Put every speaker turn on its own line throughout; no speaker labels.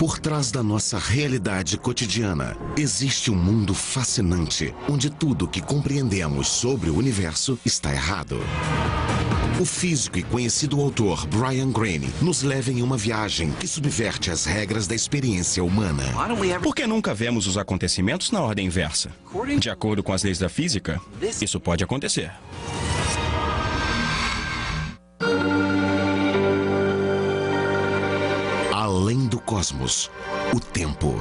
Por trás da nossa realidade cotidiana, existe um mundo fascinante, onde tudo que compreendemos sobre o universo está errado. O físico e conhecido autor Brian Greene nos leva em uma viagem que subverte as regras da experiência humana.
Por que nunca vemos os acontecimentos na ordem inversa? De acordo com as leis da física, isso pode acontecer.
Além do cosmos, o tempo.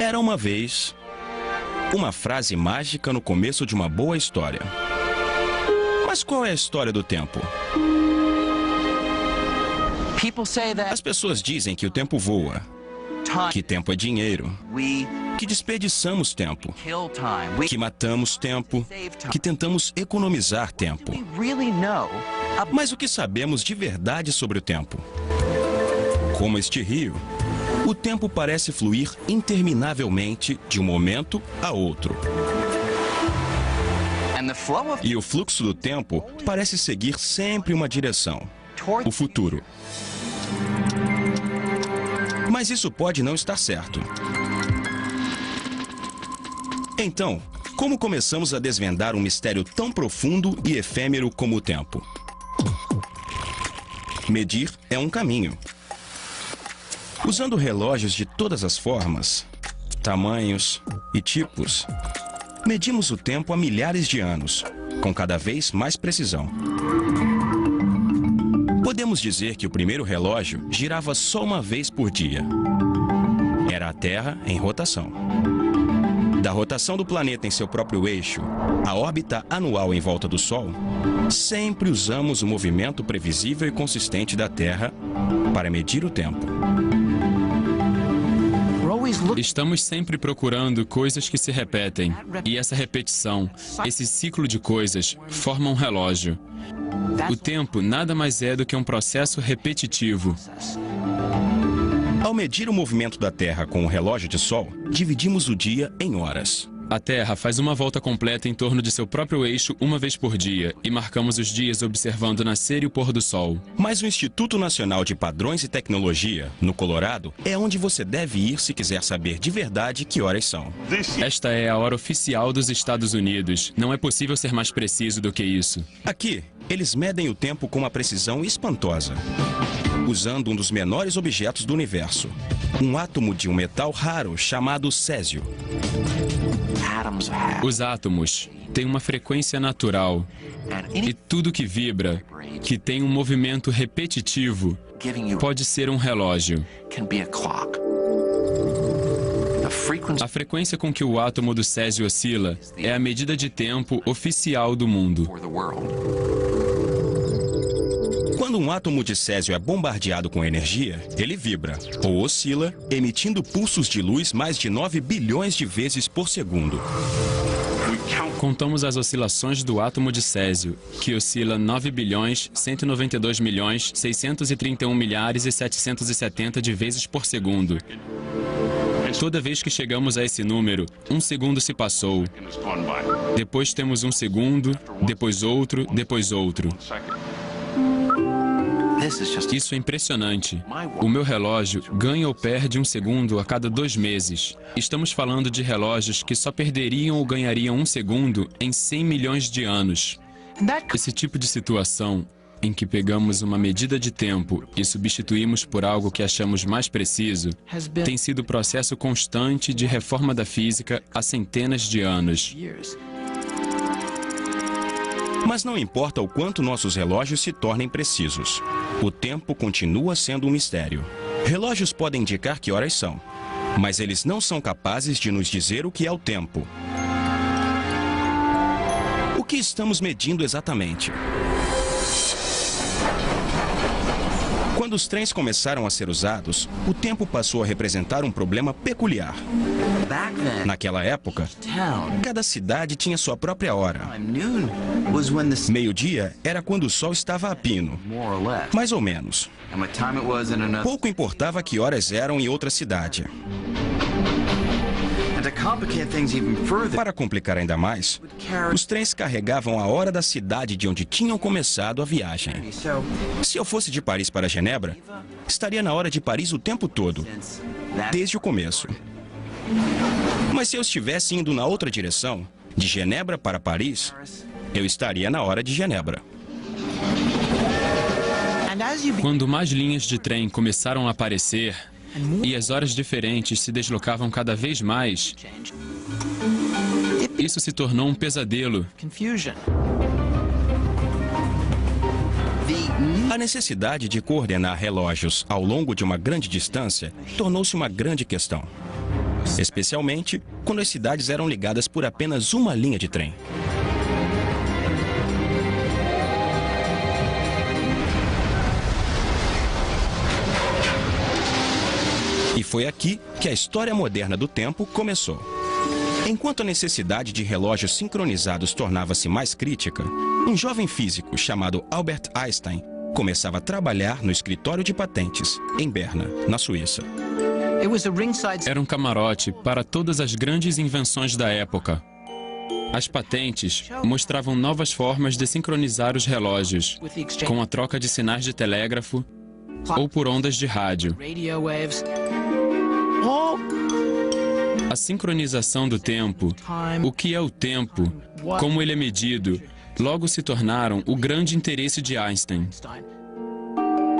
Era uma vez uma frase mágica no começo de uma boa história. Mas qual é a história do tempo? As pessoas dizem que o tempo voa, que tempo é dinheiro, que desperdiçamos tempo, que matamos tempo, que tentamos economizar tempo. Mas o que sabemos de verdade sobre o tempo? Como este rio, o tempo parece fluir interminavelmente de um momento a outro. E o fluxo do tempo parece seguir sempre uma direção, o futuro. Mas isso pode não estar certo. Então, como começamos a desvendar um mistério tão profundo e efêmero como o tempo? Medir é um caminho. Usando relógios de todas as formas, tamanhos e tipos, medimos o tempo há milhares de anos, com cada vez mais precisão. Podemos dizer que o primeiro relógio girava só uma vez por dia. Era a Terra em rotação. Da rotação do planeta em seu próprio eixo, a órbita anual em volta do Sol, sempre usamos o movimento previsível e consistente da Terra para medir o tempo.
Estamos sempre procurando coisas que se repetem, e essa repetição, esse ciclo de coisas, forma um relógio. O tempo nada mais é do que um processo repetitivo.
Ao medir o movimento da Terra com o relógio de Sol, dividimos o dia em horas.
A Terra faz uma volta completa em torno de seu próprio eixo uma vez por dia, e marcamos os dias observando o nascer e o pôr do sol.
Mas o Instituto Nacional de Padrões e Tecnologia, no Colorado, é onde você deve ir se quiser saber de verdade que horas são.
Esta é a hora oficial dos Estados Unidos. Não é possível ser mais preciso do que isso.
Aqui, eles medem o tempo com uma precisão espantosa, usando um dos menores objetos do universo, um átomo de um metal raro chamado césio.
Os átomos têm uma frequência natural, e tudo que vibra, que tem um movimento repetitivo, pode ser um relógio. A frequência com que o átomo do césio oscila é a medida de tempo oficial do mundo.
Quando um átomo de césio é bombardeado com energia, ele vibra, ou oscila, emitindo pulsos de luz mais de 9 bilhões de vezes por segundo.
Contamos as oscilações do átomo de césio, que oscila 9 bilhões, 192 milhões, 631 milhares e 770 de vezes por segundo. Toda vez que chegamos a esse número, um segundo se passou. Depois temos um segundo, depois outro, depois outro. Isso é impressionante. O meu relógio ganha ou perde um segundo a cada 2 meses. Estamos falando de relógios que só perderiam ou ganhariam um segundo em 100 milhões de anos. Esse tipo de situação, em que pegamos uma medida de tempo e substituímos por algo que achamos mais preciso, tem sido processo constante de reforma da física há centenas de anos.
Mas não importa o quanto nossos relógios se tornem precisos, o tempo continua sendo um mistério. Relógios podem indicar que horas são, mas eles não são capazes de nos dizer o que é o tempo. O que estamos medindo exatamente? Quando os trens começaram a ser usados, o tempo passou a representar um problema peculiar. Naquela época, cada cidade tinha sua própria hora. Meio-dia era quando o sol estava a pino, mais ou menos. Pouco importava que horas eram em outra cidade. Para complicar ainda mais, os trens carregavam a hora da cidade de onde tinham começado a viagem. Se eu fosse de Paris para Genebra, estaria na hora de Paris o tempo todo, desde o começo. Mas se eu estivesse indo na outra direção, de Genebra para Paris, eu estaria na hora de Genebra.
Quando mais linhas de trem começaram a aparecer e as horas diferentes se deslocavam cada vez mais, isso se tornou um pesadelo.
A necessidade de coordenar relógios ao longo de uma grande distância tornou-se uma grande questão, especialmente quando as cidades eram ligadas por apenas uma linha de trem. E foi aqui que a história moderna do tempo começou. Enquanto a necessidade de relógios sincronizados tornava-se mais crítica, um jovem físico chamado Albert Einstein começava a trabalhar no escritório de patentes, em Berna, na Suíça.
Era um camarote para todas as grandes invenções da época. As patentes mostravam novas formas de sincronizar os relógios, com a troca de sinais de telégrafo ou por ondas de rádio. A sincronização do tempo, o que é o tempo, como ele é medido, logo se tornaram o grande interesse de Einstein.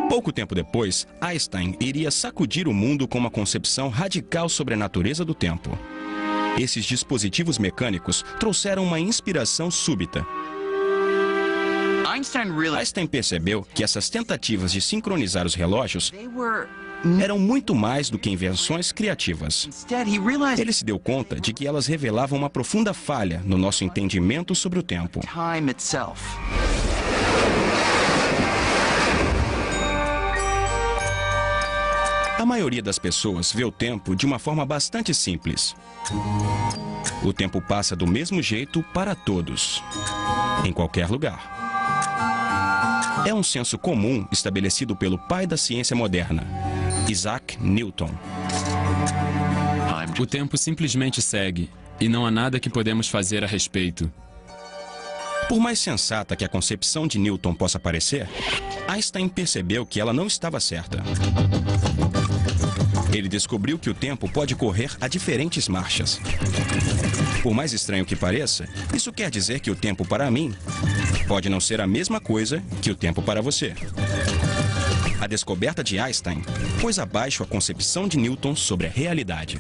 Pouco tempo depois, Einstein iria sacudir o mundo com uma concepção radical sobre a natureza do tempo. Esses dispositivos mecânicos trouxeram uma inspiração súbita. Einstein percebeu que essas tentativas de sincronizar os relógios eram muito mais do que invenções criativas. Ele se deu conta de que elas revelavam uma profunda falha no nosso entendimento sobre o tempo. A maioria das pessoas vê o tempo de uma forma bastante simples. O tempo passa do mesmo jeito para todos, em qualquer lugar. É um senso comum estabelecido pelo pai da ciência moderna, Isaac Newton.
O tempo simplesmente segue, e não há nada que podemos fazer a respeito.
Por mais sensata que a concepção de Newton possa parecer, Einstein percebeu que ela não estava certa. Ele descobriu que o tempo pode correr a diferentes marchas. Por mais estranho que pareça, isso quer dizer que o tempo para mim pode não ser a mesma coisa que o tempo para você. A descoberta de Einstein pôs abaixo a concepção de Newton sobre a realidade.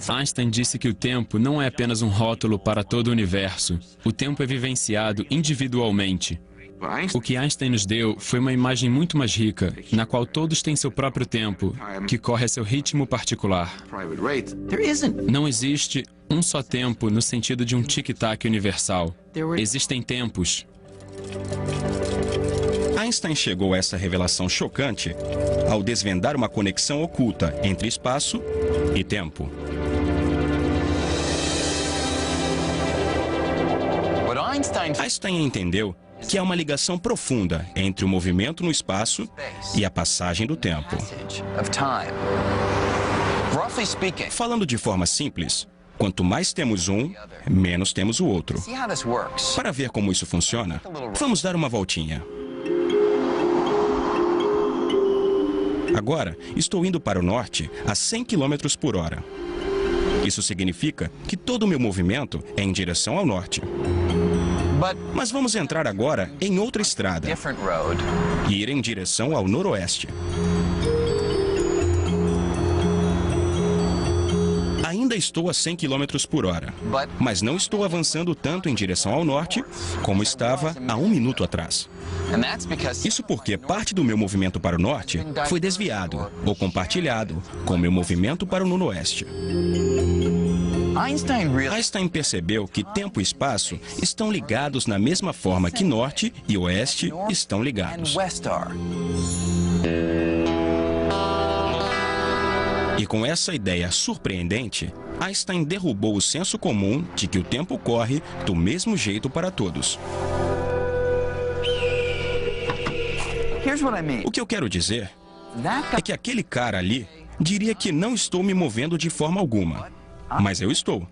Einstein disse que o tempo não é apenas um rótulo para todo o universo. O tempo é vivenciado individualmente. O que Einstein nos deu foi uma imagem muito mais rica, na qual todos têm seu próprio tempo, que corre a seu ritmo particular. Não existe um só tempo no sentido de um tic-tac universal. Existem tempos.
Einstein chegou a essa revelação chocante ao desvendar uma conexão oculta entre espaço e tempo. Einstein entendeu que há uma ligação profunda entre o movimento no espaço e a passagem do tempo. Falando de forma simples, quanto mais temos um, menos temos o outro. Para ver como isso funciona, vamos dar uma voltinha. Agora, estou indo para o norte a 100 km por hora. Isso significa que todo o meu movimento é em direção ao norte. Mas vamos entrar agora em outra estrada e ir em direção ao noroeste. Ainda estou a 100 km por hora, mas não estou avançando tanto em direção ao norte como estava há um minuto atrás. Isso porque parte do meu movimento para o norte foi desviado ou compartilhado com o meu movimento para o noroeste. Einstein percebeu que tempo e espaço estão ligados na mesma forma que norte e oeste estão ligados. E com essa ideia surpreendente, Einstein derrubou o senso comum de que o tempo corre do mesmo jeito para todos. O que eu quero dizer é que aquele cara ali diria que não estou me movendo de forma alguma. Mas eu estou.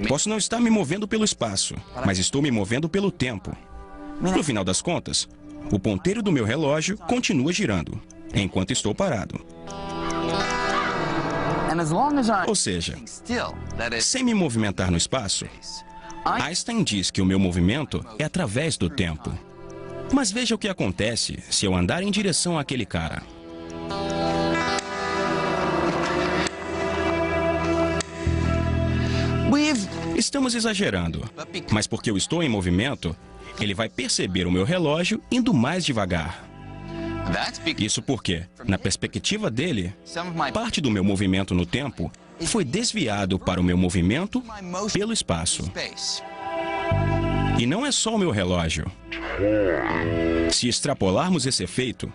Posso não estar me movendo pelo espaço, mas estou me movendo pelo tempo. No final das contas, o ponteiro do meu relógio continua girando, enquanto estou parado. Ou seja, sem me movimentar no espaço, Einstein diz que o meu movimento é através do tempo. Mas veja o que acontece se eu andar em direção àquele cara. Estamos exagerando, mas porque eu estou em movimento, ele vai perceber o meu relógio indo mais devagar. Isso porque, na perspectiva dele, parte do meu movimento no tempo foi desviado para o meu movimento pelo espaço. E não é só o meu relógio. Se extrapolarmos esse efeito,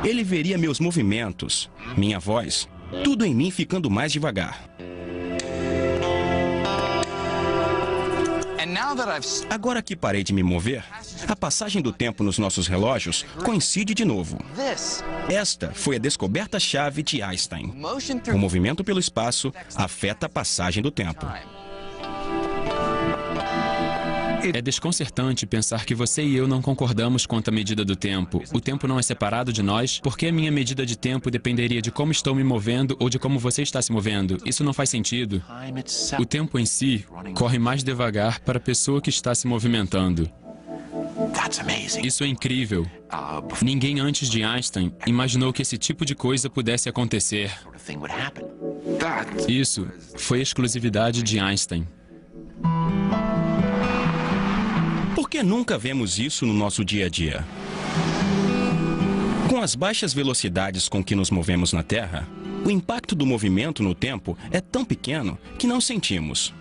ele veria meus movimentos, minha voz, tudo em mim ficando mais devagar. Agora que parei de me mover, a passagem do tempo nos nossos relógios coincide de novo. Esta foi a descoberta-chave de Einstein. O movimento pelo espaço afeta a passagem do tempo.
É desconcertante pensar que você e eu não concordamos quanto à medida do tempo. O tempo não é separado de nós, porque a minha medida de tempo dependeria de como estou me movendo ou de como você está se movendo. Isso não faz sentido. O tempo em si corre mais devagar para a pessoa que está se movimentando. Isso é incrível. Ninguém antes de Einstein imaginou que esse tipo de coisa pudesse acontecer. Isso foi exclusividade de Einstein.
Por que nunca vemos isso no nosso dia a dia? Com as baixas velocidades com que nos movemos na Terra, o impacto do movimento no tempo é tão pequeno que não sentimos.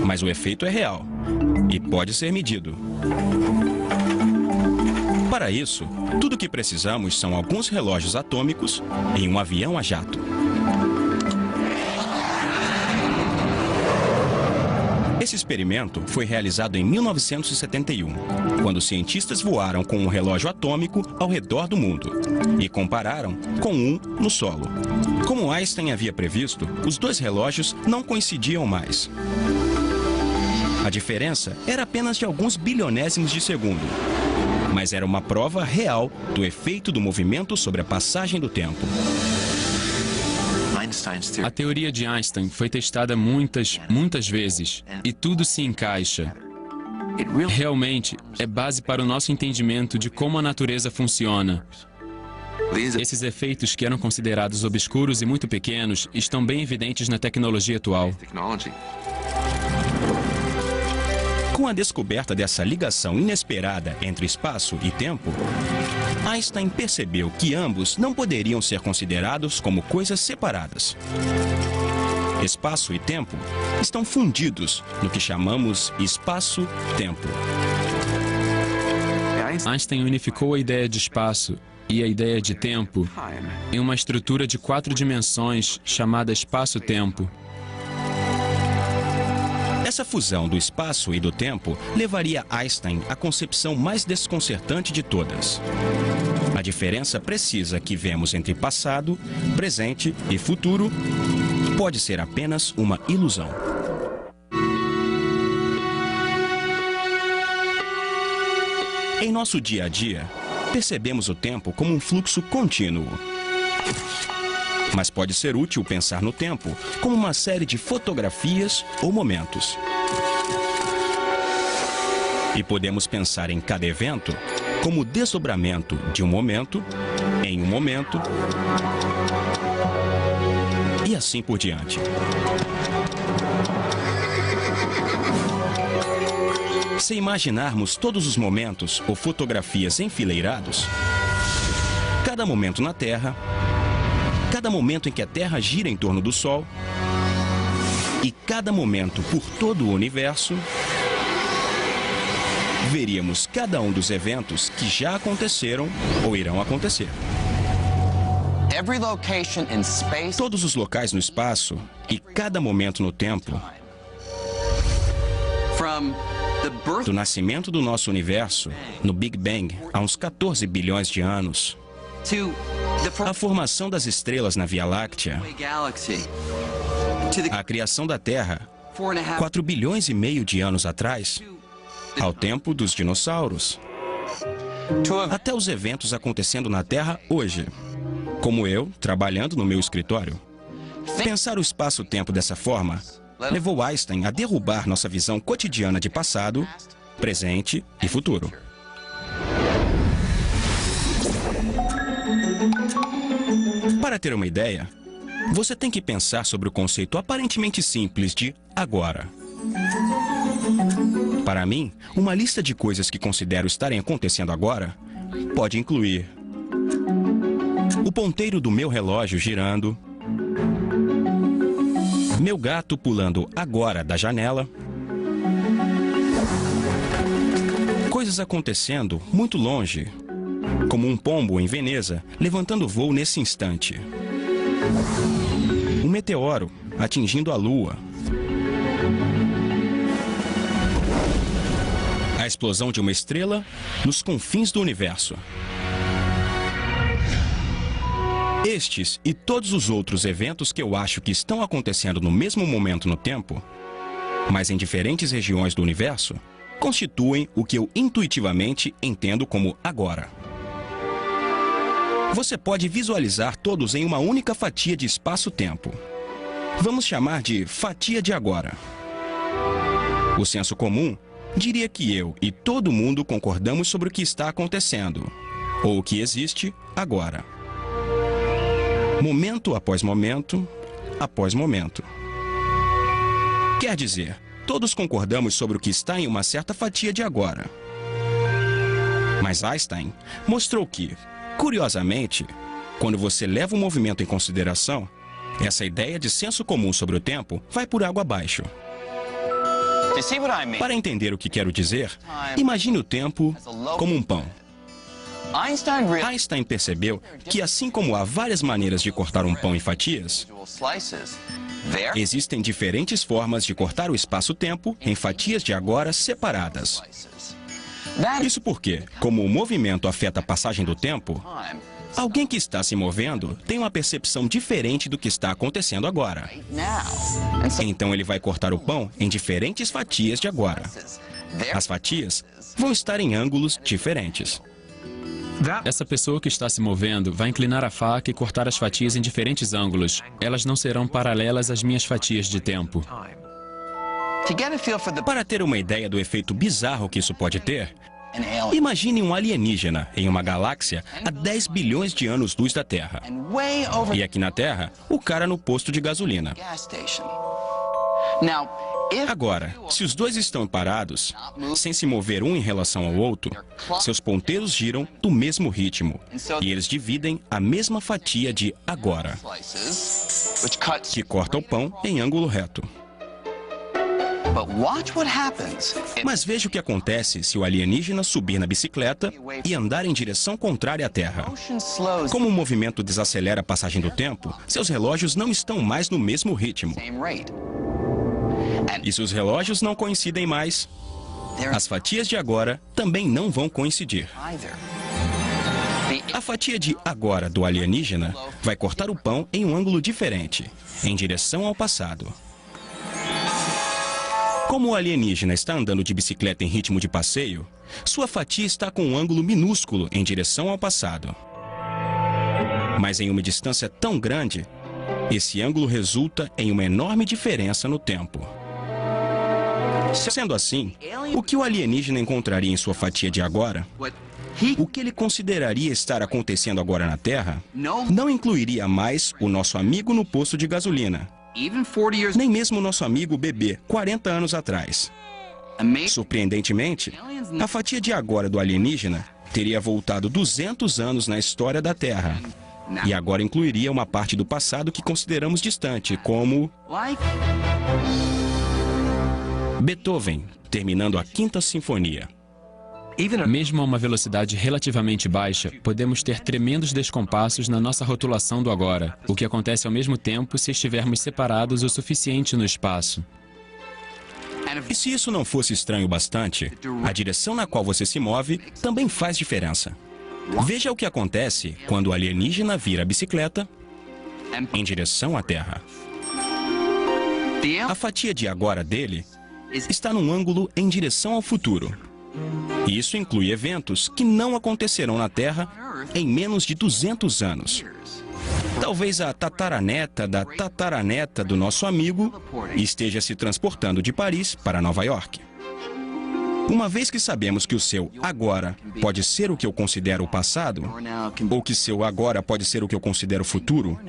Mas o efeito é real e pode ser medido. Para isso, tudo o que precisamos são alguns relógios atômicos e um avião a jato. Esse experimento foi realizado em 1971, quando cientistas voaram com um relógio atômico ao redor do mundo e compararam com um no solo. Como Einstein havia previsto, os dois relógios não coincidiam mais. A diferença era apenas de alguns bilionésimos de segundo, mas era uma prova real do efeito do movimento sobre a passagem do tempo.
A teoria de Einstein foi testada muitas vezes e tudo se encaixa. Realmente é base para o nosso entendimento de como a natureza funciona. Esses efeitos que eram considerados obscuros e muito pequenos estão bem evidentes na tecnologia atual.
Com a descoberta dessa ligação inesperada entre espaço e tempo, Einstein percebeu que ambos não poderiam ser considerados como coisas separadas. Espaço e tempo estão fundidos no que chamamos espaço-tempo.
Einstein unificou a ideia de espaço e a ideia de tempo em uma estrutura de 4 dimensões chamada espaço-tempo.
Essa fusão do espaço e do tempo levaria Einstein à concepção mais desconcertante de todas. A diferença precisa que vemos entre passado, presente e futuro pode ser apenas uma ilusão. Em nosso dia a dia, percebemos o tempo como um fluxo contínuo. Mas pode ser útil pensar no tempo como uma série de fotografias ou momentos. E podemos pensar em cada evento como o desdobramento de um momento em um momento e assim por diante. Se imaginarmos todos os momentos ou fotografias enfileirados, cada momento na Terra, cada momento em que a Terra gira em torno do Sol e cada momento por todo o universo, veríamos cada um dos eventos que já aconteceram ou irão acontecer. Todos os locais no espaço e cada momento no tempo, do nascimento do nosso universo, no Big Bang, há uns 14 bilhões de anos, A formação das estrelas na Via Láctea, a criação da Terra, 4 bilhões e meio de anos atrás, ao tempo dos dinossauros, até os eventos acontecendo na Terra hoje, como eu, trabalhando no meu escritório. Pensar o espaço-tempo dessa forma levou Einstein a derrubar nossa visão cotidiana de passado, presente e futuro. Para ter uma ideia, você tem que pensar sobre o conceito aparentemente simples de agora. Para mim, uma lista de coisas que considero estarem acontecendo agora pode incluir o ponteiro do meu relógio girando, meu gato pulando agora da janela, coisas acontecendo muito longe, como um pombo em Veneza levantando voo nesse instante, um meteoro atingindo a Lua, a explosão de uma estrela nos confins do universo. Estes e todos os outros eventos que eu acho que estão acontecendo no mesmo momento no tempo, mas em diferentes regiões do universo, constituem o que eu intuitivamente entendo como agora. Você pode visualizar todos em uma única fatia de espaço-tempo. Vamos chamar de fatia de agora. O senso comum diria que eu e todo mundo concordamos sobre o que está acontecendo, ou o que existe agora. Momento após momento, após momento. Quer dizer, todos concordamos sobre o que está em uma certa fatia de agora. Mas Einstein mostrou que, curiosamente, quando você leva o movimento em consideração, essa ideia de senso comum sobre o tempo vai por água abaixo. Para entender o que quero dizer, imagine o tempo como um pão. Einstein percebeu que, assim como há várias maneiras de cortar um pão em fatias, existem diferentes formas de cortar o espaço-tempo em fatias de agora separadas. Isso porque, como o movimento afeta a passagem do tempo, alguém que está se movendo tem uma percepção diferente do que está acontecendo agora. Então ele vai cortar o pão em diferentes fatias de agora. As fatias vão estar em ângulos diferentes.
Essa pessoa que está se movendo vai inclinar a faca e cortar as fatias em diferentes ângulos. Elas não serão paralelas às minhas fatias de tempo.
Para ter uma ideia do efeito bizarro que isso pode ter, imagine um alienígena em uma galáxia a 10 bilhões de anos-luz da Terra. E aqui na Terra, o cara no posto de gasolina. Agora, se os dois estão parados, sem se mover um em relação ao outro, seus ponteiros giram do mesmo ritmo e eles dividem a mesma fatia de agora, que corta o pão em ângulo reto. Mas veja o que acontece se o alienígena subir na bicicleta e andar em direção contrária à Terra. Como o movimento desacelera a passagem do tempo, seus relógios não estão mais no mesmo ritmo. E se os relógios não coincidem mais, as fatias de agora também não vão coincidir. A fatia de agora do alienígena vai cortar o pão em um ângulo diferente, em direção ao passado. Como o alienígena está andando de bicicleta em ritmo de passeio, sua fatia está com um ângulo minúsculo em direção ao passado. Mas em uma distância tão grande, esse ângulo resulta em uma enorme diferença no tempo. Sendo assim, o que o alienígena encontraria em sua fatia de agora, o que ele consideraria estar acontecendo agora na Terra, não incluiria mais o nosso amigo no posto de gasolina, nem mesmo o nosso amigo bebê 40 anos atrás. Surpreendentemente, a fatia de agora do alienígena teria voltado 200 anos na história da Terra, e agora incluiria uma parte do passado que consideramos distante, como Beethoven, terminando a Quinta Sinfonia.
Mesmo a uma velocidade relativamente baixa, podemos ter tremendos descompassos na nossa rotulação do agora, o que acontece ao mesmo tempo se estivermos separados o suficiente no espaço.
E se isso não fosse estranho bastante, a direção na qual você se move também faz diferença. Veja o que acontece quando o alienígena vira a bicicleta em direção à Terra. A fatia de agora dele está num ângulo em direção ao futuro. E isso inclui eventos que não acontecerão na Terra em menos de 200 anos. Talvez a tataraneta da tataraneta do nosso amigo esteja se transportando de Paris para Nova York. Uma vez que sabemos que o seu agora pode ser o que eu considero o passado, ou que seu agora pode ser o que eu considero o futuro,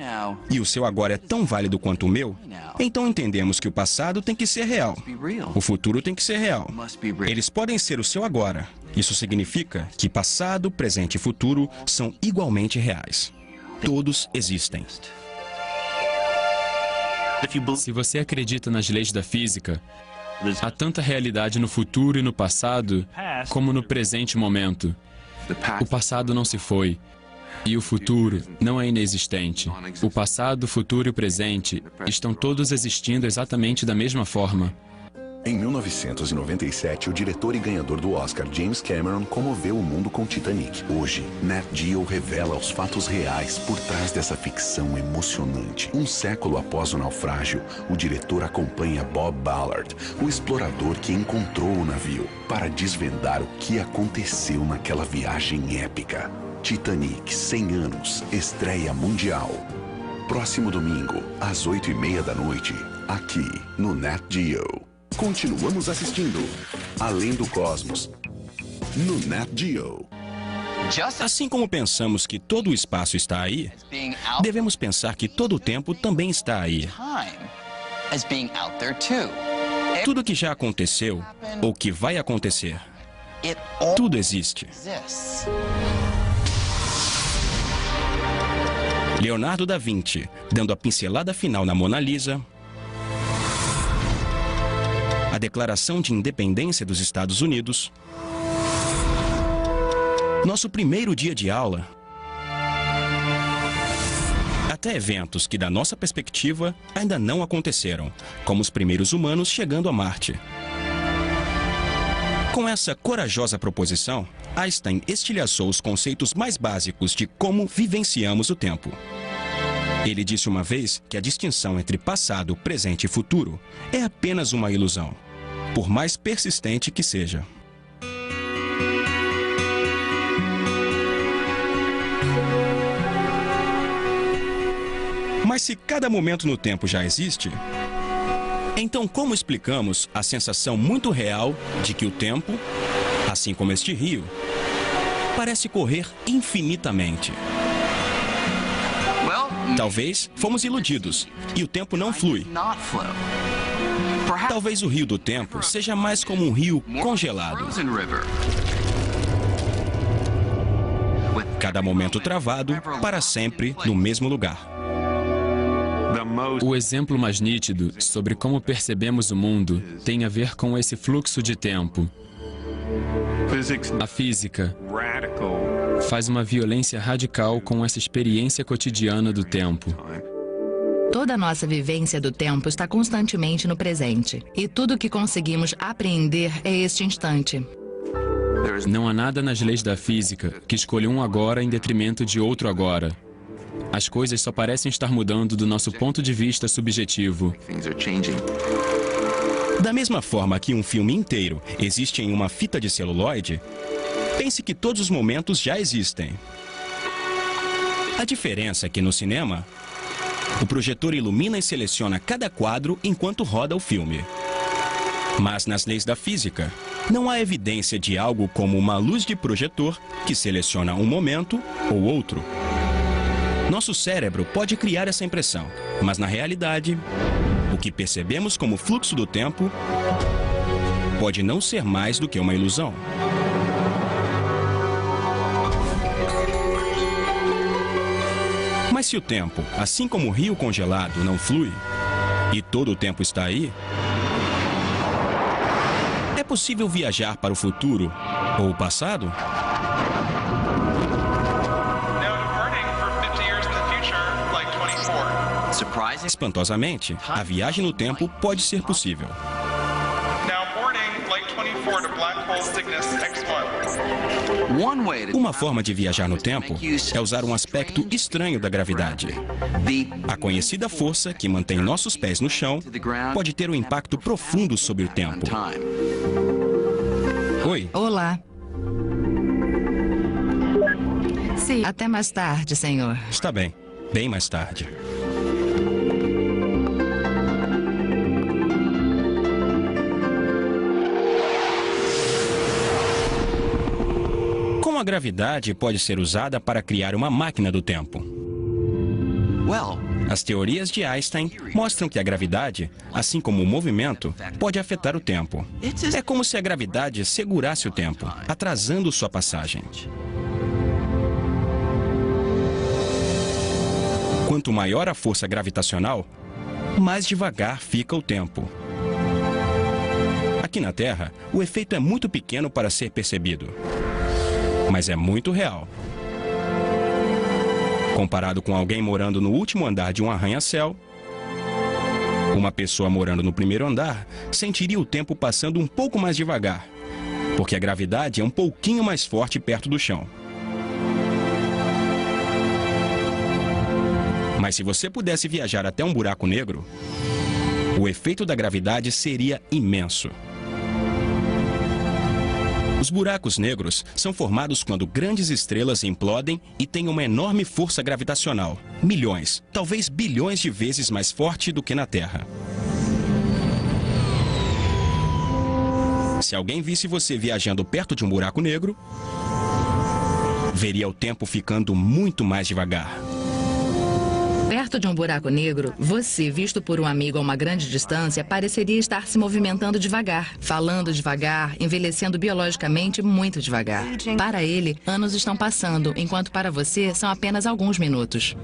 e o seu agora é tão válido quanto o meu, então entendemos que o passado tem que ser real. O futuro tem que ser real. Eles podem ser o seu agora. Isso significa que passado, presente e futuro são igualmente reais. Todos existem.
Se você acredita nas leis da física, há tanta realidade no futuro e no passado como no presente momento. O passado não se foi e o futuro não é inexistente. O passado, o futuro e o presente estão todos existindo exatamente da mesma forma.
Em 1997, o diretor e ganhador do Oscar, James Cameron, comoveu o mundo com Titanic. Hoje, Nat Geo revela os fatos reais por trás dessa ficção emocionante. Um século após o naufrágio, o diretor acompanha Bob Ballard, o explorador que encontrou o navio, para desvendar o que aconteceu naquela viagem épica. Titanic, 100 anos, estreia mundial. Próximo domingo, às 8h30 da noite, aqui no Nat Geo. Continuamos assistindo Além do Cosmos, no Nat Geo.
Assim como pensamos que todo o espaço está aí, devemos pensar que todo o tempo também está aí. Tudo que já aconteceu ou que vai acontecer, tudo existe. Leonardo da Vinci, dando a pincelada final na Mona Lisa, a Declaração de Independência dos Estados Unidos, nosso primeiro dia de aula, até eventos que, da nossa perspectiva, ainda não aconteceram, como os primeiros humanos chegando a Marte. Com essa corajosa proposição, Einstein estilhaçou os conceitos mais básicos de como vivenciamos o tempo. Ele disse uma vez que a distinção entre passado, presente e futuro é apenas uma ilusão, por mais persistente que seja. Mas se cada momento no tempo já existe, então como explicamos a sensação muito real de que o tempo, assim como este rio, parece correr infinitamente? Talvez fomos iludidos e o tempo não flui. Talvez o rio do tempo seja mais como um rio congelado. Cada momento travado para sempre no mesmo lugar.
O exemplo mais nítido sobre como percebemos o mundo tem a ver com esse fluxo de tempo. A física faz uma violência radical com essa experiência cotidiana do tempo.
Toda a nossa vivência do tempo está constantemente no presente. E tudo o que conseguimos apreender é este instante.
Não há nada nas leis da física que escolha um agora em detrimento de outro agora. As coisas só parecem estar mudando do nosso ponto de vista subjetivo.
Da mesma forma que um filme inteiro existe em uma fita de celuloide, pense que todos os momentos já existem. A diferença é que no cinema, o projetor ilumina e seleciona cada quadro enquanto roda o filme. Mas nas leis da física, não há evidência de algo como uma luz de projetor que seleciona um momento ou outro. Nosso cérebro pode criar essa impressão, mas na realidade, o que percebemos como fluxo do tempo pode não ser mais do que uma ilusão. Mas se o tempo, assim como o rio congelado, não flui, e todo o tempo está aí, é possível viajar para o futuro ou o passado? Espantosamente, a viagem no tempo pode ser possível. Uma forma de viajar no tempo é usar um aspecto estranho da gravidade. A conhecida força que mantém nossos pés no chão pode ter um impacto profundo sobre o tempo. Oi.
Olá. Sim. Até mais tarde, senhor.
Está bem. Bem mais tarde. Como a gravidade pode ser usada para criar uma máquina do tempo? As teorias de Einstein mostram que a gravidade, assim como o movimento, pode afetar o tempo. É como se a gravidade segurasse o tempo, atrasando sua passagem. Quanto maior a força gravitacional, mais devagar fica o tempo. Aqui na Terra, o efeito é muito pequeno para ser percebido, mas é muito real. Comparado com alguém morando no último andar de um arranha-céu, uma pessoa morando no primeiro andar sentiria o tempo passando um pouco mais devagar, porque a gravidade é um pouquinho mais forte perto do chão. Mas se você pudesse viajar até um buraco negro, o efeito da gravidade seria imenso. Os buracos negros são formados quando grandes estrelas implodem e têm uma enorme força gravitacional, milhões, talvez bilhões de vezes mais forte do que na Terra. Se alguém visse você viajando perto de um buraco negro, veria o tempo ficando muito mais devagar.
Perto de um buraco negro, você, visto por um amigo a uma grande distância, pareceria estar se movimentando devagar, falando devagar, envelhecendo biologicamente muito devagar. Para ele, anos estão passando, enquanto para você são apenas alguns minutos.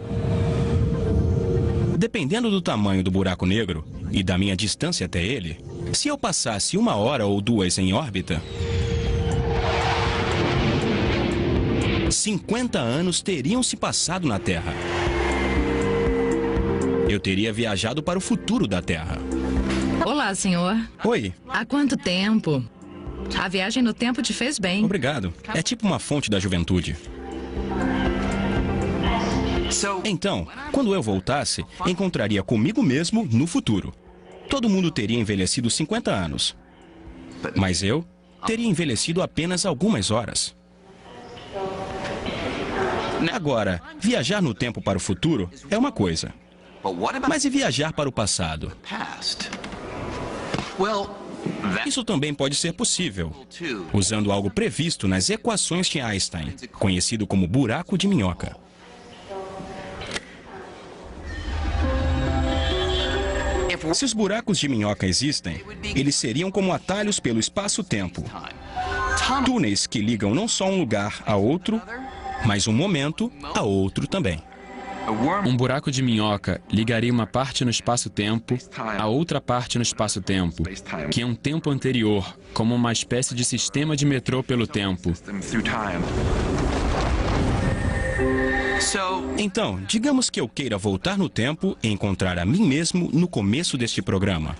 Dependendo do tamanho do buraco negro e da minha distância até ele, se eu passasse 1 hora ou 2 em órbita, 50 anos teriam se passado na Terra. Eu teria viajado para o futuro da Terra.
Olá, senhor.
Oi.
Há quanto tempo? A viagem no tempo te fez bem.
Obrigado. É tipo uma fonte da juventude. Então, quando eu voltasse, encontraria comigo mesmo no futuro. Todo mundo teria envelhecido 50 anos. Mas eu teria envelhecido apenas algumas horas. Agora, viajar no tempo para o futuro é uma coisa. Mas e viajar para o passado? Isso também pode ser possível, usando algo previsto nas equações de Einstein, conhecido como buraco de minhoca. Se os buracos de minhoca existem, eles seriam como atalhos pelo espaço-tempo. Túneis que ligam não só um lugar a outro, mas um momento a outro também.
Um buraco de minhoca ligaria uma parte no espaço-tempo a outra parte no espaço-tempo, que é um tempo anterior, como uma espécie de sistema de metrô pelo tempo.
Então, digamos que eu queira voltar no tempo e encontrar a mim mesmo no começo deste programa.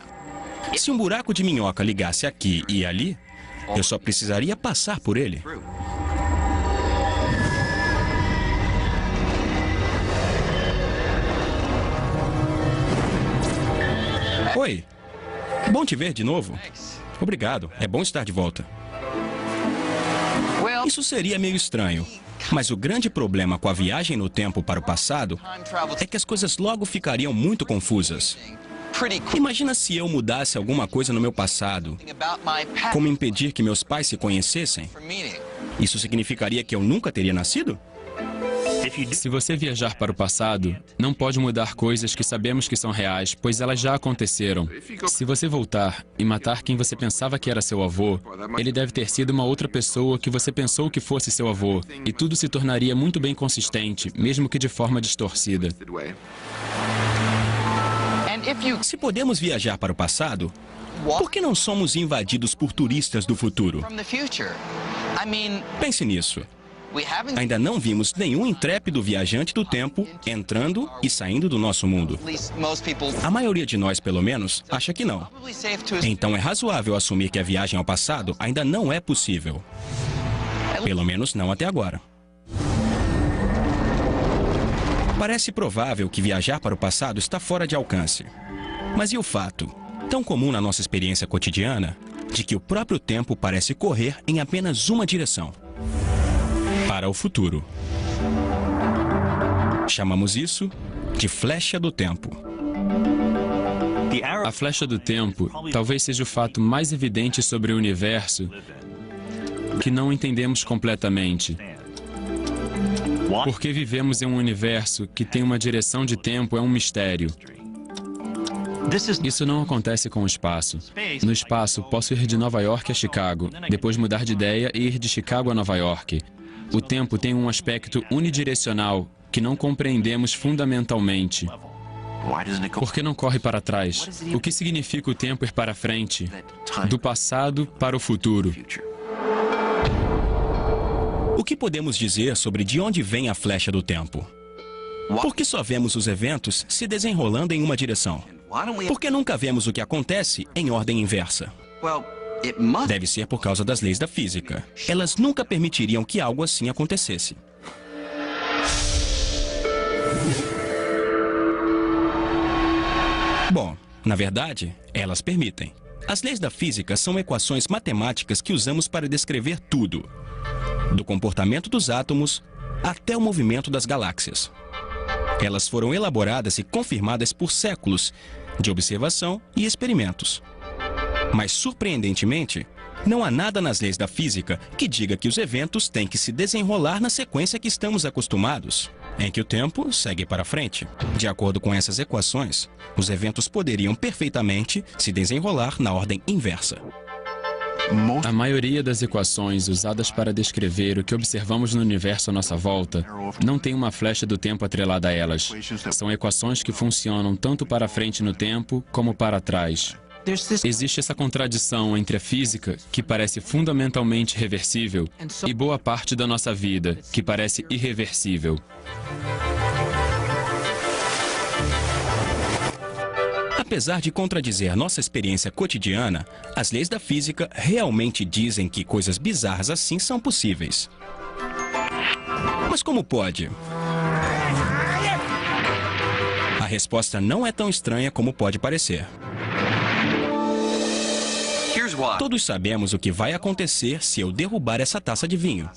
Se um buraco de minhoca ligasse aqui e ali, eu só precisaria passar por ele. Oi. Bom te ver de novo. Obrigado. É bom estar de volta. Isso seria meio estranho. Mas o grande problema com a viagem no tempo para o passado é que as coisas logo ficariam muito confusas. Imagina se eu mudasse alguma coisa no meu passado, como impedir que meus pais se conhecessem. Isso significaria que eu nunca teria nascido?
Se você viajar para o passado, não pode mudar coisas que sabemos que são reais, pois elas já aconteceram. Se você voltar e matar quem você pensava que era seu avô, ele deve ter sido uma outra pessoa que você pensou que fosse seu avô, e tudo se tornaria muito bem consistente, mesmo que de forma distorcida.
Se podemos viajar para o passado, por que não somos invadidos por turistas do futuro? Pense nisso. Ainda não vimos nenhum intrépido viajante do tempo entrando e saindo do nosso mundo. A maioria de nós, pelo menos, acha que não. Então é razoável assumir que a viagem ao passado ainda não é possível. Pelo menos não até agora. Parece provável que viajar para o passado está fora de alcance. Mas e o fato, tão comum na nossa experiência cotidiana, de que o próprio tempo parece correr em apenas uma direção? Para o futuro. Chamamos isso de flecha do tempo.
A flecha do tempo talvez seja o fato mais evidente sobre o universo que não entendemos completamente. Porque vivemos em um universo que tem uma direção de tempo é um mistério. Isso não acontece com o espaço. No espaço, posso ir de Nova York a Chicago, depois mudar de ideia e ir de Chicago a Nova York. O tempo tem um aspecto unidirecional que não compreendemos fundamentalmente. Por que não corre para trás? O que significa o tempo ir para frente? Do passado para o futuro.
O que podemos dizer sobre de onde vem a flecha do tempo? Por que só vemos os eventos se desenrolando em uma direção? Por que nunca vemos o que acontece em ordem inversa? Deve ser por causa das leis da física. Elas nunca permitiriam que algo assim acontecesse. Bom, na verdade, elas permitem. As leis da física são equações matemáticas que usamos para descrever tudo, do comportamento dos átomos até o movimento das galáxias. Elas foram elaboradas e confirmadas por séculos de observação e experimentos. Mas, surpreendentemente, não há nada nas leis da física que diga que os eventos têm que se desenrolar na sequência que estamos acostumados, em que o tempo segue para frente. De acordo com essas equações, os eventos poderiam perfeitamente se desenrolar na ordem inversa.
A maioria das equações usadas para descrever o que observamos no universo à nossa volta não tem uma flecha do tempo atrelada a elas. São equações que funcionam tanto para frente no tempo como para trás. Existe essa contradição entre a física, que parece fundamentalmente reversível, e boa parte da nossa vida, que parece irreversível.
Apesar de contradizer nossa experiência cotidiana, as leis da física realmente dizem que coisas bizarras assim são possíveis. Mas como pode? A resposta não é tão estranha como pode parecer. Todos sabemos o que vai acontecer se eu derrubar essa taça de vinho.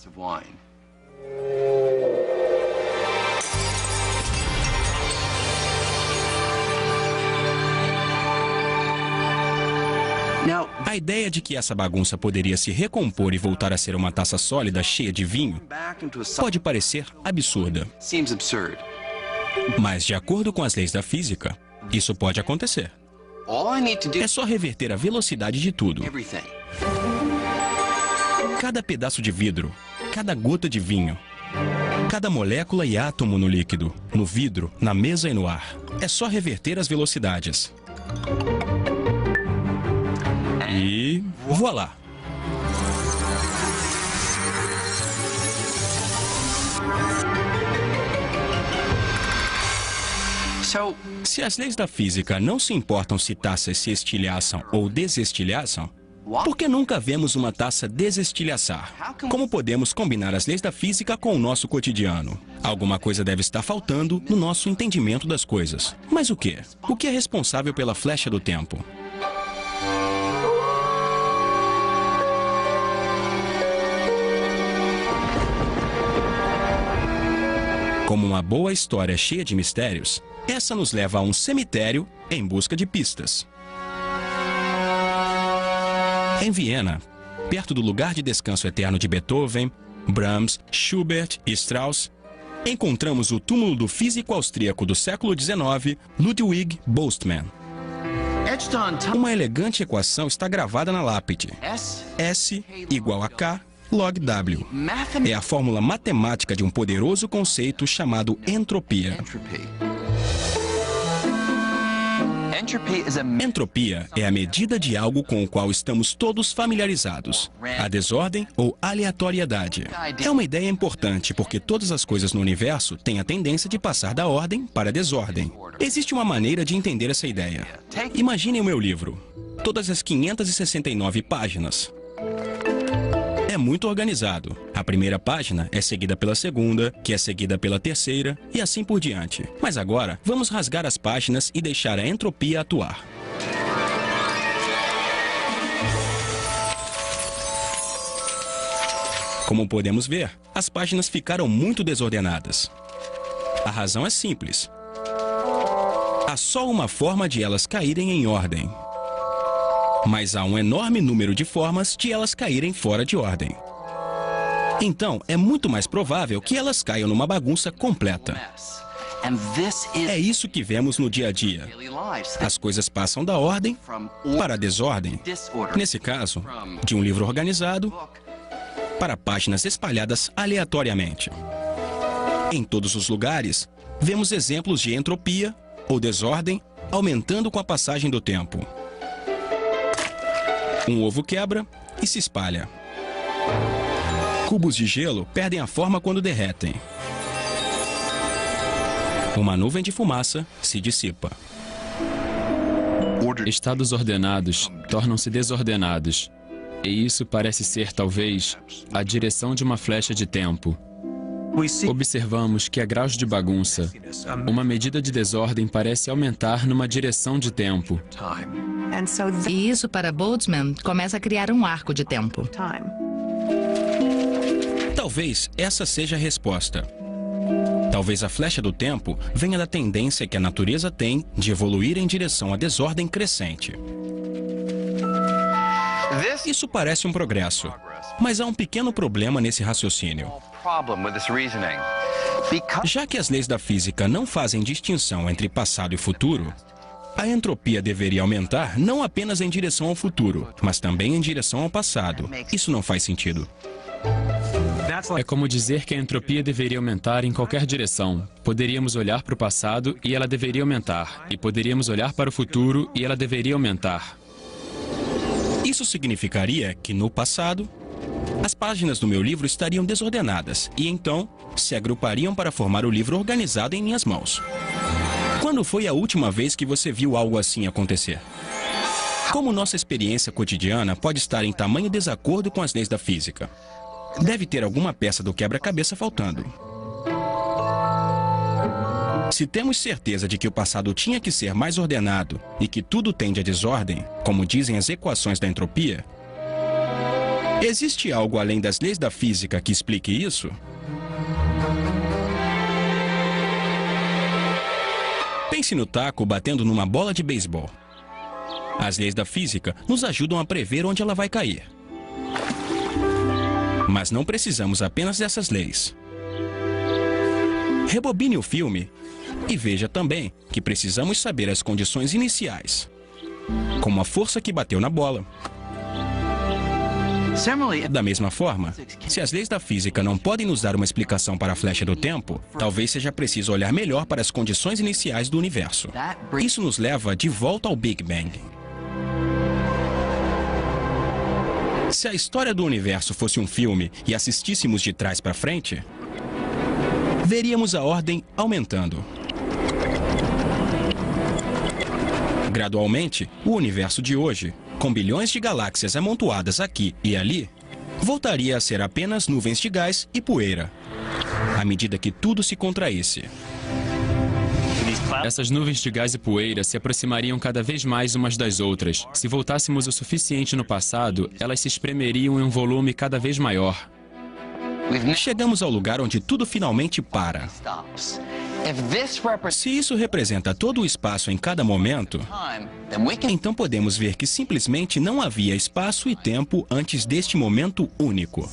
A ideia de que essa bagunça poderia se recompor e voltar a ser uma taça sólida cheia de vinho pode parecer absurda. Mas, de acordo com as leis da física, isso pode acontecer. É só reverter a velocidade de tudo. Cada pedaço de vidro, cada gota de vinho, cada molécula e átomo no líquido, no vidro, na mesa e no ar. É só reverter as velocidades. E voilá! Se as leis da física não se importam se taças se estilhaçam ou desestilhaçam, por que nunca vemos uma taça desestilhaçar? Como podemos combinar as leis da física com o nosso cotidiano? Alguma coisa deve estar faltando no nosso entendimento das coisas. Mas o quê? O que é responsável pela flecha do tempo? Como uma boa história cheia de mistérios, essa nos leva a um cemitério em busca de pistas. Em Viena, perto do lugar de descanso eterno de Beethoven, Brahms, Schubert e Strauss, encontramos o túmulo do físico austríaco do século XIX, Ludwig Boltzmann. Uma elegante equação está gravada na lápide. S igual a K log W. É a fórmula matemática de um poderoso conceito chamado entropia. Entropia é a medida de algo com o qual estamos todos familiarizados. A desordem ou aleatoriedade. É uma ideia importante porque todas as coisas no universo têm a tendência de passar da ordem para a desordem. Existe uma maneira de entender essa ideia. Imaginem o meu livro. Todas as 569 páginas. É muito organizado. A primeira página é seguida pela segunda, que é seguida pela terceira, e assim por diante. Mas agora, vamos rasgar as páginas e deixar a entropia atuar. Como podemos ver, as páginas ficaram muito desordenadas. A razão é simples. Há só uma forma de elas caírem em ordem. Mas há um enorme número de formas de elas caírem fora de ordem. Então, é muito mais provável que elas caiam numa bagunça completa. É isso que vemos no dia a dia. As coisas passam da ordem para a desordem. Nesse caso, de um livro organizado para páginas espalhadas aleatoriamente. Em todos os lugares, vemos exemplos de entropia ou desordem aumentando com a passagem do tempo. Um ovo quebra e se espalha. Cubos de gelo perdem a forma quando derretem. Uma nuvem de fumaça se dissipa.
Estados ordenados tornam-se desordenados. E isso parece ser, talvez, a direção de uma flecha de tempo. Observamos que a graus de bagunça, uma medida de desordem parece aumentar numa direção de tempo.
E isso, para Boltzmann, começa a criar um arco de tempo.
Talvez essa seja a resposta. Talvez a flecha do tempo venha da tendência que a natureza tem de evoluir em direção à desordem crescente. Isso parece um progresso, mas há um pequeno problema nesse raciocínio. Já que as leis da física não fazem distinção entre passado e futuro, a entropia deveria aumentar não apenas em direção ao futuro, mas também em direção ao passado. Isso não faz sentido.
É como dizer que a entropia deveria aumentar em qualquer direção. Poderíamos olhar para o passado e ela deveria aumentar. E poderíamos olhar para o futuro e ela deveria aumentar.
Isso significaria que, no passado, as páginas do meu livro estariam desordenadas e, então, se agrupariam para formar o livro organizado em minhas mãos. Quando foi a última vez que você viu algo assim acontecer? Como nossa experiência cotidiana pode estar em tamanho desacordo com as leis da física? Deve ter alguma peça do quebra-cabeça faltando. Se temos certeza de que o passado tinha que ser mais ordenado e que tudo tende à desordem, como dizem as equações da entropia, existe algo além das leis da física que explique isso? Pense no taco batendo numa bola de beisebol. As leis da física nos ajudam a prever onde ela vai cair. Mas não precisamos apenas dessas leis. Rebobine o filme e veja também que precisamos saber as condições iniciais, como a força que bateu na bola. Da mesma forma, se as leis da física não podem nos dar uma explicação para a flecha do tempo, talvez seja preciso olhar melhor para as condições iniciais do universo. Isso nos leva de volta ao Big Bang. Se a história do universo fosse um filme e assistíssemos de trás para frente, veríamos a ordem aumentando. Gradualmente, o universo de hoje, com bilhões de galáxias amontoadas aqui e ali, voltaria a ser apenas nuvens de gás e poeira, à medida que tudo se contraísse.
Essas nuvens de gás e poeira se aproximariam cada vez mais umas das outras. Se voltássemos o suficiente no passado, elas se espremeriam em um volume cada vez maior.
Chegamos ao lugar onde tudo finalmente para. Se isso representa todo o espaço em cada momento, então podemos ver que simplesmente não havia espaço e tempo antes deste momento único.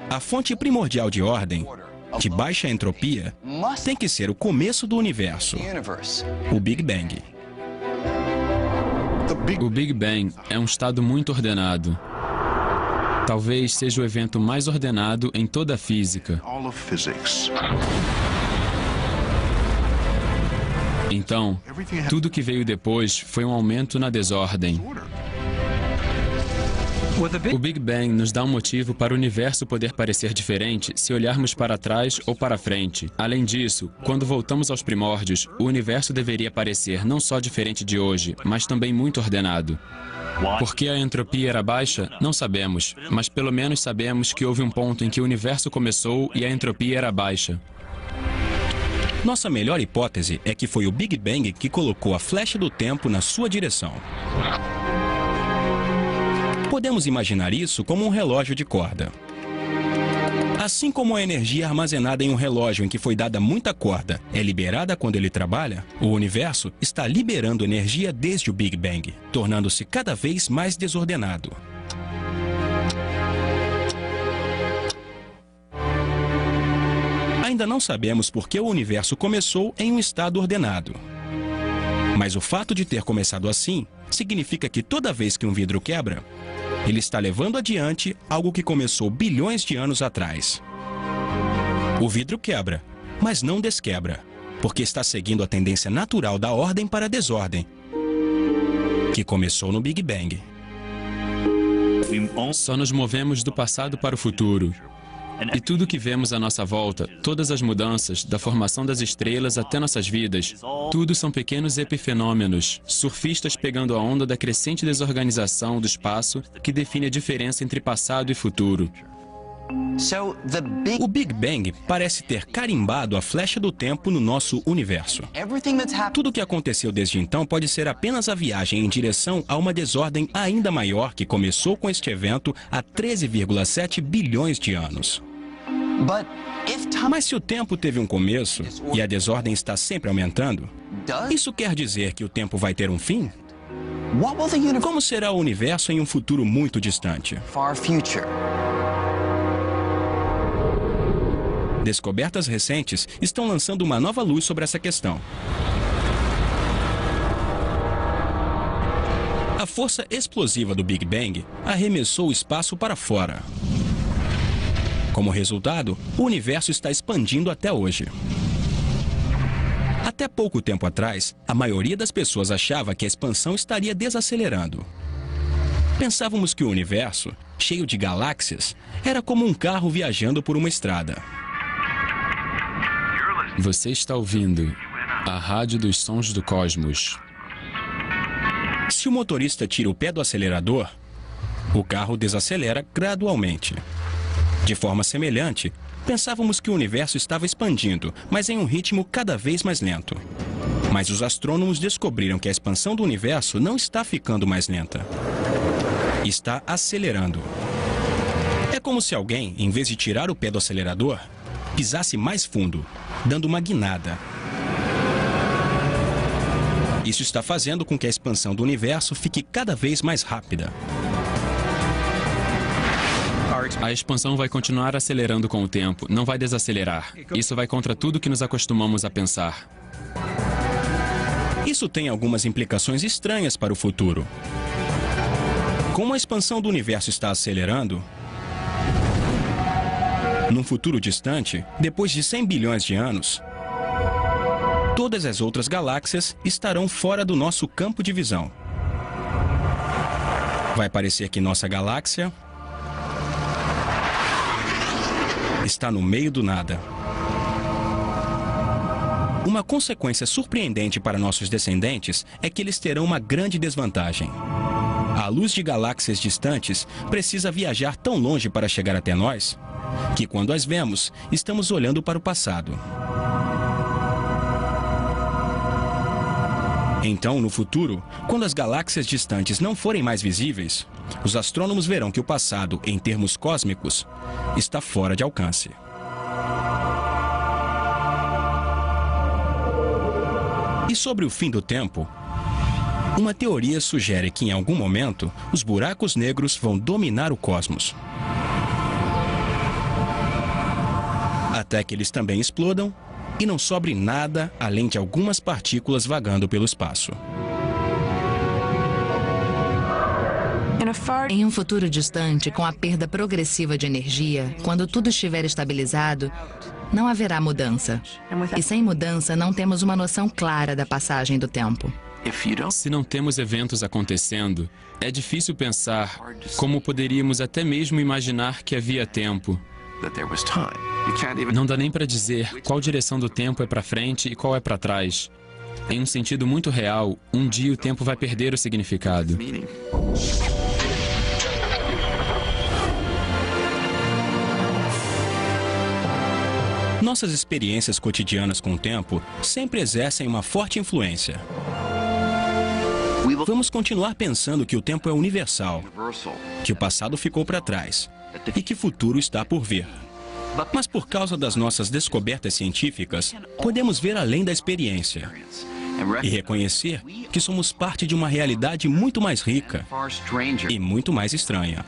A fonte primordial de ordem, de baixa entropia, tem que ser o começo do universo, o Big Bang.
O Big Bang é um estado muito ordenado. Talvez seja o evento mais ordenado em toda a física. Então, tudo que veio depois foi um aumento na desordem. O Big Bang nos dá um motivo para o universo poder parecer diferente se olharmos para trás ou para frente. Além disso, quando voltamos aos primórdios, o universo deveria parecer não só diferente de hoje, mas também muito ordenado. Por que a entropia era baixa? Não sabemos, mas pelo menos sabemos que houve um ponto em que o universo começou e a entropia era baixa.
Nossa melhor hipótese é que foi o Big Bang que colocou a flecha do tempo na sua direção. Podemos imaginar isso como um relógio de corda. Assim como a energia armazenada em um relógio em que foi dada muita corda é liberada quando ele trabalha, o universo está liberando energia desde o Big Bang, tornando-se cada vez mais desordenado. Ainda não sabemos por que o universo começou em um estado ordenado. Mas o fato de ter começado assim significa que toda vez que um vidro quebra, ele está levando adiante algo que começou bilhões de anos atrás. O vidro quebra, mas não desquebra, porque está seguindo a tendência natural da ordem para a desordem, que começou no Big Bang.
Só nos movemos do passado para o futuro. E tudo que vemos à nossa volta, todas as mudanças, da formação das estrelas até nossas vidas, tudo são pequenos epifenômenos, surfistas pegando a onda da crescente desorganização do espaço que define a diferença entre passado e futuro.
O Big Bang parece ter carimbado a flecha do tempo no nosso universo. Tudo o que aconteceu desde então pode ser apenas a viagem em direção a uma desordem ainda maior que começou com este evento há 13,7 bilhões de anos. Mas se o tempo teve um começo e a desordem está sempre aumentando, isso quer dizer que o tempo vai ter um fim? Como será o universo em um futuro muito distante? Descobertas recentes estão lançando uma nova luz sobre essa questão. A força explosiva do Big Bang arremessou o espaço para fora. Como resultado, o universo está expandindo até hoje. Até pouco tempo atrás, a maioria das pessoas achava que a expansão estaria desacelerando. Pensávamos que o universo, cheio de galáxias, era como um carro viajando por uma estrada.
Você está ouvindo a Rádio dos Sons do Cosmos.
Se o motorista tira o pé do acelerador, o carro desacelera gradualmente. De forma semelhante, pensávamos que o universo estava expandindo, mas em um ritmo cada vez mais lento. Mas os astrônomos descobriram que a expansão do universo não está ficando mais lenta. Está acelerando. É como se alguém, em vez de tirar o pé do acelerador, pisasse mais fundo, dando uma guinada. Isso está fazendo com que a expansão do universo fique cada vez mais rápida.
A expansão vai continuar acelerando com o tempo, não vai desacelerar. Isso vai contra tudo que nos acostumamos a pensar.
Isso tem algumas implicações estranhas para o futuro. Como a expansão do universo está acelerando, num futuro distante, depois de 100 bilhões de anos, todas as outras galáxias estarão fora do nosso campo de visão. Vai parecer que nossa galáxia está no meio do nada. Uma consequência surpreendente para nossos descendentes é que eles terão uma grande desvantagem. A luz de galáxias distantes precisa viajar tão longe para chegar até nós, que quando as vemos, estamos olhando para o passado. Então, no futuro, quando as galáxias distantes não forem mais visíveis, os astrônomos verão que o passado, em termos cósmicos, está fora de alcance. E sobre o fim do tempo, uma teoria sugere que em algum momento os buracos negros vão dominar o cosmos. Até que eles também explodam e não sobre nada além de algumas partículas vagando pelo espaço.
Em um futuro distante, com a perda progressiva de energia, quando tudo estiver estabilizado, não haverá mudança. E sem mudança, não temos uma noção clara da passagem do tempo.
Se não temos eventos acontecendo, é difícil pensar como poderíamos até mesmo imaginar que havia tempo. Não dá nem para dizer qual direção do tempo é para frente e qual é para trás. Em um sentido muito real, um dia o tempo vai perder o significado.
Nossas experiências cotidianas com o tempo sempre exercem uma forte influência. Vamos continuar pensando que o tempo é universal, que o passado ficou para trás e que o futuro está por vir. Mas por causa das nossas descobertas científicas, podemos ver além da experiência e reconhecer que somos parte de uma realidade muito mais rica e muito mais estranha.